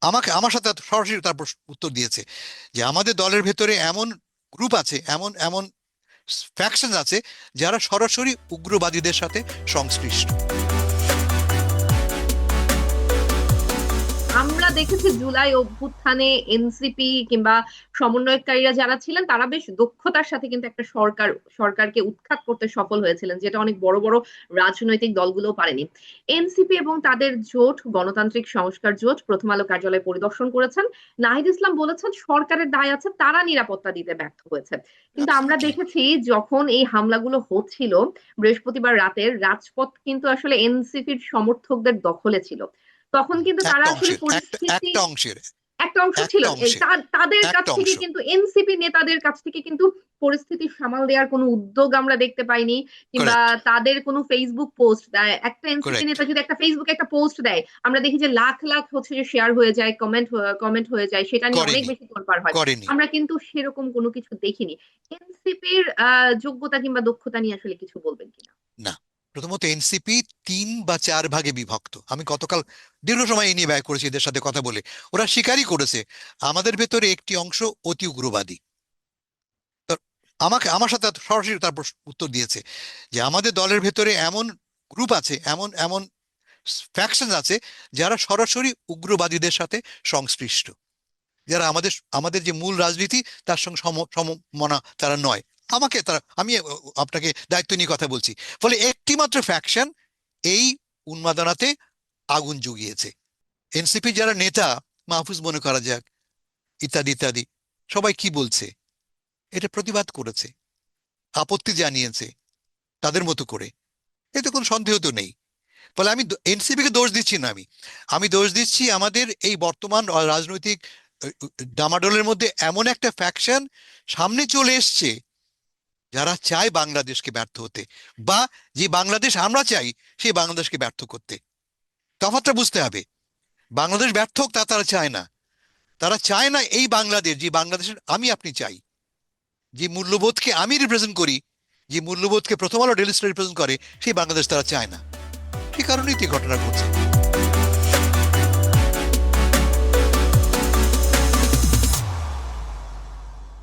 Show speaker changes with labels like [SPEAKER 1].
[SPEAKER 1] আমার সাথে সরাসরি তার উত্তর দিয়েছে যে আমাদের দলের ভেতরে এমন গ্রুপ আছে, এমন এমন ফ্যাকশন আছে যারা সরাসরি উগ্রবাদীদের সাথে সংশ্লিষ্ট।
[SPEAKER 2] আমরা দেখেছি জুলাই অভ্যুত্থানে এনসিপি কিংবা সমন্বয়কারীরা যারা ছিলেন তারা বেশ দক্ষতার সাথে কিন্তু একটা সরকারকে উৎখাত করতে সফল হয়েছিলেন, যেটা অনেক বড় বড় রাজনৈতিক দলগুলো পারেনি। এনসিপি এবং তাদের জোট, গণতান্ত্রিক সংস্কার জোট, প্রথম আলো কার্যালয় পরিদর্শন করেছেন। নাহিদ ইসলাম বলেছেন সরকারের দায় আছে, তারা নিরাপত্তা দিতে ব্যর্থ হয়েছে। কিন্তু আমরা
[SPEAKER 1] অ্যাবসলিউটলি।
[SPEAKER 2] দেখেছি যখন এই হামলাগুলো হচ্ছিল বৃহস্পতিবার রাতের, রাজপথ কিন্তু আসলে এনসিপির সমর্থকদের দখলে ছিল। তখন কিন্তু তারা
[SPEAKER 1] একটা
[SPEAKER 2] আসলে
[SPEAKER 1] অংশের একটা
[SPEAKER 2] পরিস্থিতি,
[SPEAKER 1] একটা অংশের
[SPEAKER 2] একটা অংশ ছিল
[SPEAKER 1] একটা অংশের
[SPEAKER 2] তাদের কাছ
[SPEAKER 1] একটা
[SPEAKER 2] থেকে
[SPEAKER 1] অংশ।
[SPEAKER 2] কিন্তু, এনসিপি নেতাদের কাছ থেকে কিন্তু পরিস্থিতি সামাল দেওয়ার কোনো উদ্যোগ আমরা দেখতে পাইনি, কিংবা
[SPEAKER 1] কারেক্ট।
[SPEAKER 2] তাদের কোনো ফেসবুক পোস্ট দেয়, একটা এনসিপি
[SPEAKER 1] কারেক্ট।
[SPEAKER 2] নেতা যদি একটা ফেসবুকে একটা পোস্ট দেয় আমরা দেখি যে লাখ লাখ হচ্ছে যে শেয়ার হয়ে যায়, কমেন্ট হয়ে যায়, সেটা নিয়ে অনেক
[SPEAKER 1] করেনি।
[SPEAKER 2] বেশি তোলপাড় হয়।
[SPEAKER 1] করেনি।
[SPEAKER 2] আমরা কিন্তু সেরকম কোনো কিছু দেখিনি। এনসিপির যোগ্যতা কিংবা দক্ষতা নিয়ে আসলে কিছু বলবেন কিনা?
[SPEAKER 1] না, প্রথমত এনসিপি 3 বা 4 ভাগে বিভক্ত। আমি গতকাল দীর্ঘ সময় এই নিয়ে ব্যয় করেছি এদের সাথে কথা বলে। ওরা স্বীকারই করেছে আমাদের ভেতরে একটি অংশ অতি উগ্রবাদী। তো আমার সাথে সরাসরি তার উত্তর দিয়েছে যে আমাদের দলের ভেতরে এমন গ্রুপ আছে, এমন এমন ফ্যাকশন আছে যারা সরাসরি উগ্রবাদীদের সাথে সংশ্লিষ্ট, যারা আমাদের আমাদের যে মূল রাজনীতি তার সঙ্গে সমমনা তারা নয়। আমি আপনাকে দায়িত্ব নিয়ে কথা বলছি। ফলে একটি মাত্র ফ্যাকশন এই উন্মাদনাতে আগুন জুগিয়েছে। এনসিপি যারা নেতা, মাহফুজ মনে করা যাক, ইত্যাদি ইত্যাদি, সবাই কি বলছে, এটা প্রতিবাদ করেছে, আপত্তি জানিয়েছে তাদের মতো করে। এতে কোনো সন্দেহ তো নেই। ফলে আমি এনসিপি কে দোষ দিচ্ছি না। আমি আমি দোষ দিচ্ছি আমাদের এই বর্তমান রাজনৈতিক ডামাডোলের মধ্যে এমন একটা ফ্যাকশন সামনে চলে এসছে যারা চায় বাংলাদেশকে ব্যর্থ হতে, বা যে বাংলাদেশ আমরা চাই সেই বাংলাদেশকে ব্যর্থ করতে। তফাৎটা বুঝতে হবে। বাংলাদেশ ব্যর্থ হোক তা তারা চায় না। তারা চায় না এই বাংলাদেশ, যে বাংলাদেশের আমি আপনি চাই, যে মূল্যবোধকে আমি রিপ্রেজেন্ট করি, যে মূল্যবোধকে প্রথম আলো ডেলি স্টার রিপ্রেজেন্ট করে, সেই বাংলাদেশ তারা চায় না। সেই কারণেই তো এই ঘটনা ঘটছে।